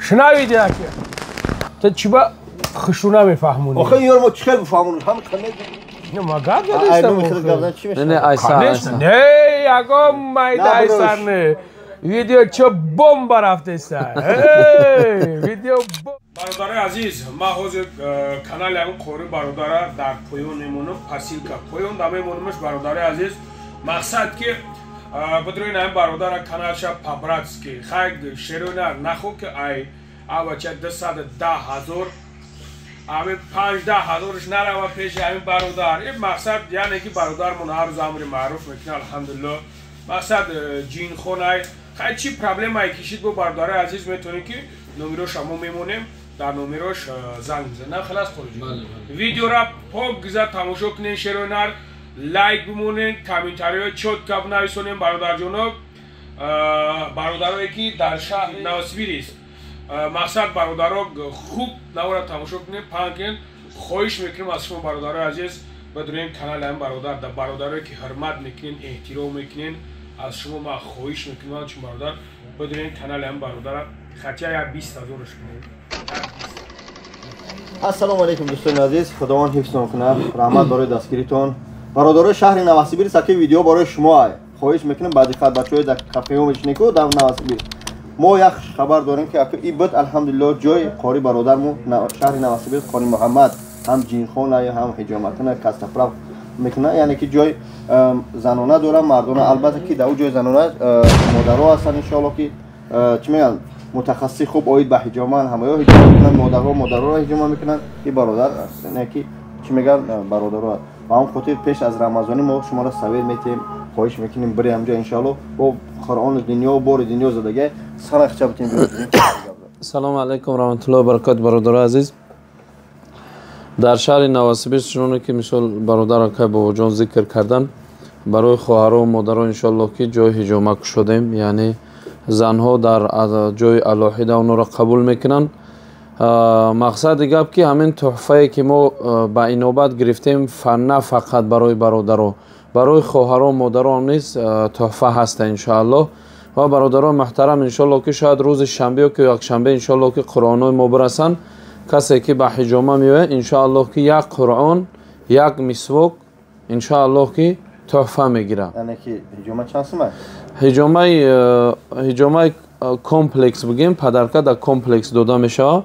شنوید که تو چی با خشونه میفهمونی؟ آخه یارو ما چیکار بفهمونیم همه کمی نه ما گپ زدیم نه ایسر نه یگو مایده ایسر نه ویدیو چه بمب رفته سر ویدیو برادر عزیز ما حوض کانال همون خوری برادر در پویون میمونم پسیلکا پویون دامه مونمش برادر عزیز مقصد که بدروین هم برادر کانال شب پابراتسکی خیلی شیرونر نخو که ای بچه 210,000 همین 15,000ش نره و پیش همین برادر این مقصد یعنی که برادرمون هر روز امر معروف میکنه الحمدلله مقصد جین خونه خیلی چی پرابلم های کشید با برادر عزیز میتونی که نمروش همون میمونیم در نمروش زنگ بزن نه خلاص خورجی ویدیو را پاک گذار تماشا کنین شیرونر لایک بمونین کامنتاری های چوت کب نویسونین برادر جنوب برادرایی که در شهر نوسبیری است مقصد برادرها خوب نورا تماشا کنین پانکین خواهش میکنیم از شما برادر عزیز بدروین کانال هم برادرایی که حرمت میکنین احترام میکنین از شما ما خواهش میکنم چون برادر بدونین کانال هم برادر خطیه یا 20,000 کنید. السلام علیکم دوستان عزیز خداوند حفظتون کنه رحمت برای دستگیریتون برادرای شهر نوسبیر سکی ویدیو برای شما خواهش میکنم بعد خط بچهای در کافه هم میشنیکو در نوسبیر ما یک خبر داریم که این بد الحمدلله جای قاری برادرمون شهر نوسبیر قاری محمد هم جینخونه هم حجامتونه کستفرف میکنه یعنی که جای زنانه دارن مردانه البته که در اون جای زنانه مادرها هستن ان شاء الله که چی میگن متخصص خوب اوید به حجامن همه حجام میکنن مادرها را حجام میکنن این برادر نه که چی میگن برادرها و هم خاطر پیش از رمضان ما شما را سویر میتیم خواهش میکنیم بری همجا ان شاء الله با قرآن دنیا و بار دنیا زدگی سرخ چپتیم. سلام علیکم و رحمت الله و برکات برادر عزیز در شهر نوسبیر چنانه که مثال برادر که با جان ذکر کردن برای خواهرها و مادرها انشالله که جای حجامه شدیم یعنی زنها در جای الوحیده اونو را قبول میکنن مقصد گپ که همین تحفه که ما به این نوبت گرفتیم نه فقط برای برادرها برای خواهرها و مادرها هم نیست تحفه هست انشالله و برادرها محترم انشالله که شاید روز شنبه و که یک شنبه انشالله که قرآنای ما برسن کسی که به حجامه میوه انشاءالله که یک قرآن یک مسواک انشاءالله که تحفه میگیره. یعنی که حجامه چند سومه؟ حجامه کمپلکس بگیم پدرکه در کمپلکس داده میشه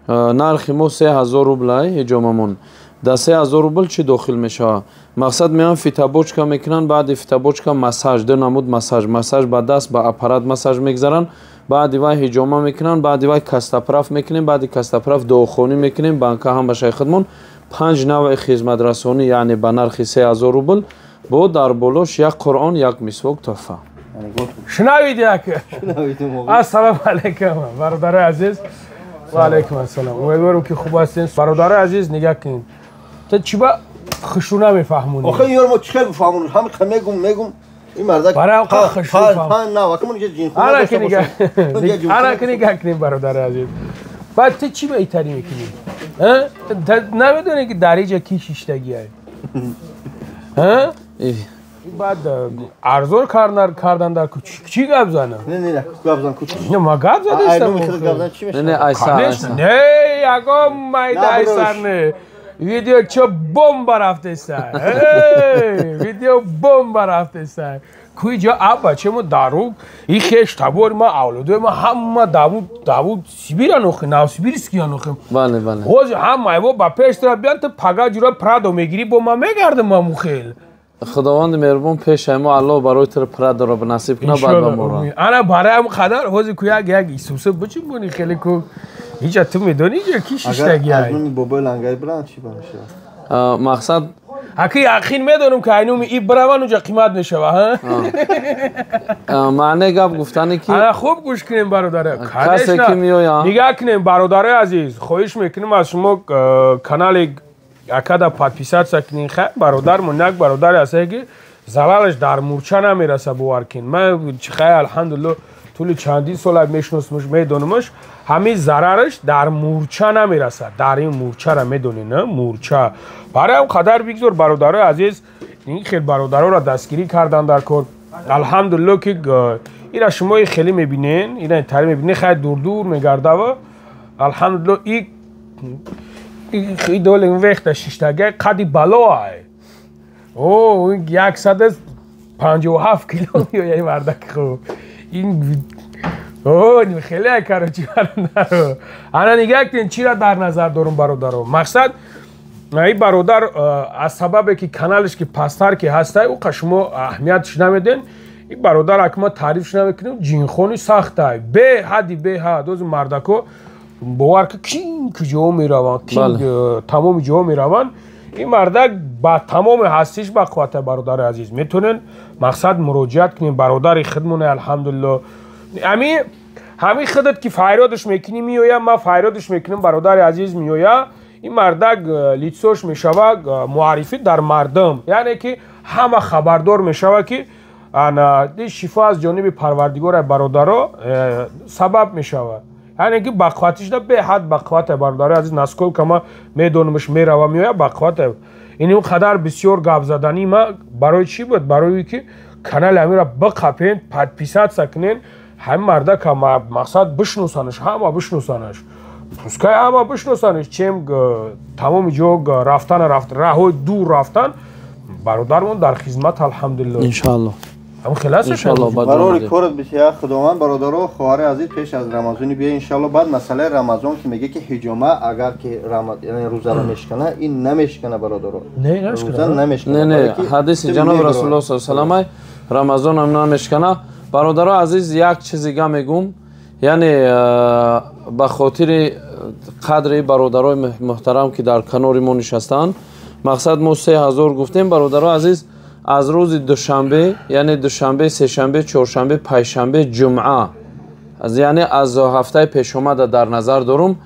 نرخ ما 3,000 روبل حجاممون در 3,000 روبل چی داخل میشه مقصد میان فیتابوچکا میکنن بعد فیتابوچکا مساج دو نمود مساج با دست با اپارات مساج میگذارن بعد وای حجامه میکنن بعد وای کستپرف میکنیم بعد کستپرف دواخونی میکنیم بانکا هم باشه خدمون 5 نوع خدمت رسانی یعنی به نرخ 3,000 روبل با در بولوش یک قرآن یک مسواک تحفه. شنوید که السلام علیکم برادر عزیز و علیکم السلام امیدوارم که خوب هستین برادر عزیز نگاه کنین تو چی با خشونه میفهمونی؟ آخه یارو ما چیکار بفهمونیم همه کمی میگم این مرد برای خشونه نه واقعا یه جین خونه انا که نگاه کنین برادر عزیز بعد تو چی بهتری میکنی؟ نمیدونی که دریجه کی شیشتگی ها؟ بعد ارزور کردن در چی گپ زنه؟ نه گپ زن کوچیک نه ما گپ زدیم نه ایسر نه یگو مایده ایسر نه ویدیو چه بمب رفته سر ویدیو بمب رفته سر کوی جا بچه ما دارو این خیش تبور ما اولادوی ما همه داوود سیبیر انوخه نو سیبیر اسکی انوخه بله بله خوز همه با پیش تر بیان تو پگا جورا پرادو میگیری با ما میگرده ما مخیل خداوند مهربان پیش ما الله برای تر پراد را بنصیب کنه بعد بمورا انا برای هم خدار خوز کوی یک ایسوسه بچیم بونی خیلی کو هیچ تو میدونی چه کی شیشتگی اگر از من بابا لنگای بران چی باشه مقصد حقی یقین میدونم که اینو ای برام اونجا قیمت میشه ها معنی گپ گفتنی که انا خوب گوش کنیم برادر کسی که میویا نگاه کنیم برادر عزیز خواهش میکنیم از شما کانال اکادا پادپیسات سکنین خیلی برادرمون یک برادر هست که زلالش در مورچه نمیرسه بوارکین من خیلی الحمدلله طول چندین سال میشناسمش میدونمش همین ضررش در مورچه نمیرسه در این مورچه را میدونین نه مورچه برای هم قدر بگذار برادرای عزیز این خیلی برادرها را دستگیری کردن در کار الحمدلله که اینا شما خیلی میبینین اینا تری میبینین خیلی دور دور میگرده و الحمدلله این دول این وقت شیشتگه قدی بلاه اوه 157 کیلو میوه این مردک خوب این اوه خیلی کاروچی برادر انا نگاه کن چی را در نظر دارم برادر مقصد این برادر از سبب که کانالش که پستر که هسته او شما اهمیتش نمیدین این برادر اکما تعریفش نمیکنیم جینخونی سخته به حد از مردکو باور که کین کجا میروان کین تمام جا میروان این مردک با تمام هستیش با قوت برادر عزیز میتونن مقصد مراجعت کنیم برادر خدمونه الحمدلله همین خدمت که فریادش میکنی میویا ما فریادش میکنیم برادر عزیز میویا این مردک لیتسوش میشوه معرفی در مردم یعنی که همه خبردار میشوه که شفا از جانب پروردگار برادر سبب میشوه یعنی که بقوتش ده به حد بقوت برادر عزیز نسکل که ما میدونمش میروه میویا بقوت این قدر بسیار گپ زدنی ما برای چی بود برای که کانال همین را بقپین پیسات سکنین همه مرده که مقصد بشنوسانش همه بشنوسانش پسکای همه بشنوسانش چیم تمام جو رفتن راه دور رفتن برادرمون در خدمت الحمدلله انشالله هم خلاصش برای کارت بشه خداوند برادرها خواهر عزیز پیش از رمضان بیا انشالله بعد مسئله رمضان که میگه که حجامه اگر که یعنی روزه رو میشکنه این نمیشکنه برادرها نه نمیشکنه نه حدیث جناب رسول الله صلی الله علیه و رمضان هم نمیشکنه برادرها عزیز یک چیز دیگه میگم یعنی به خاطر قدر برادرای محترم که در کنار ما نشستن مقصد ما 3000 گفتیم برادرها عزیز از روز دوشنبه یعنی دوشنبه سه‌شنبه چهارشنبه پنجشنبه جمعه یعنی از هفته پیش اومده در نظر دارم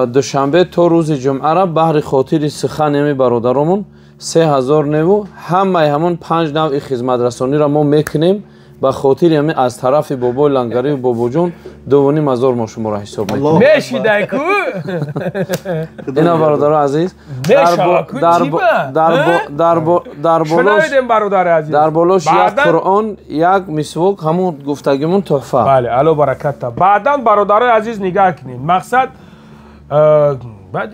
دوشنبه تا روز جمعه را بهر خاطر سخن می برادرامون 3000 نو همون 5 نوع خدمت رسانی را ما میکنیم به خاطر همین از طرف بابا لنگری و بابا جون 2.5 ما شما را حساب میکنیم میشیده کو اینا برادر عزیز در بالاش یک قرآن یک مسواک همون گفتگیمون تحفه بله الو برکت بعدا برادر عزیز نگاه کنین مقصد بعد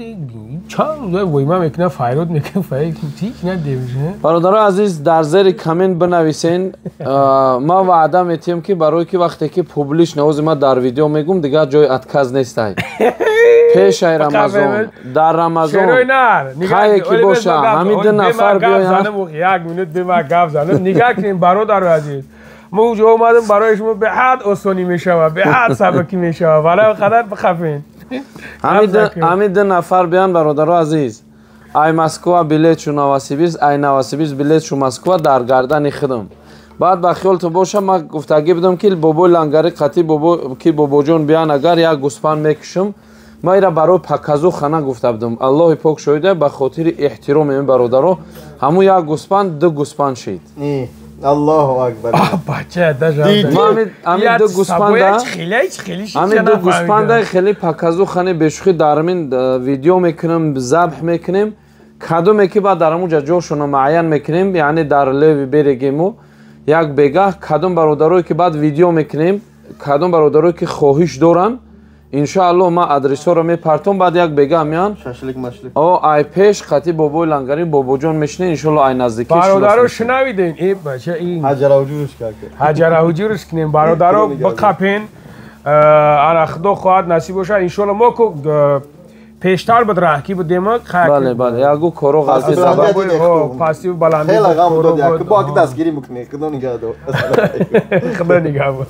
چند ویما میکنه فایرود میکنه فایل تیک ندیوشه برادر عزیز در زیر کامنت بنویسین ما وعده میتیم که برای که وقتی که پوبلیش نوز ما در ویدیو میگم دیگه جای اتکاز نیست پیش رمضان در رمضان خیلی که باشه همین دو نفر بیاین یک منوت به ما گپ زنم نگاه کنین برادر عزیز ما اونجا اومدم برای شما به حد آسانی میشوه به حد سبکی میشوه ولی قدر بخفین همین دو نفر بیان برادر عزیز ای مسکو بلیت شو نواسیبیز ای نواسیبیز بلیت شو مسکو در گردن خدم بعد با خیال تو باشه ما گفتگی بدم که بابا لنگری قطعی بابا جون بیان اگر یک گوسفند میکشم ما ایرا برای پکازو خانه گفته بدم الله پاک شایده به خاطر احترام این برادرها همون یک گوسفند دو گوسفند شید الله اکبر بچه داشتم همین دو گوسفند خیلی پکازو خانه بشخی درمین ویدیو میکنم ذبح میکنیم کدومی که بعد درمون جاشون معین میکنیم یعنی در لیو بریگیمو یک بگاه کدوم برادرایی که بعد ویدیو میکنیم کدوم برادرایی که خواهش دارن انشاءالله ما آدرس رو میپرتم بعد یک بگاه میان ششلیک مشلیک او ای پیش خطی بابا لنگری بابا جون میشنه انشاءالله ای نزدیکی برادرو شنویدین این بچه این حجر وجودش کرد حجر وجودش کنیم برادرو بقپین انا خدا خواهد نصیب باشه انشاءالله ما کو پیشتر بد راهکی بدیم بله بله یگو کورو غلطی سبب پاسیو بلندی خیلی غم داد که با دستگیری میکنه خدا نگهدار خدا نگهدار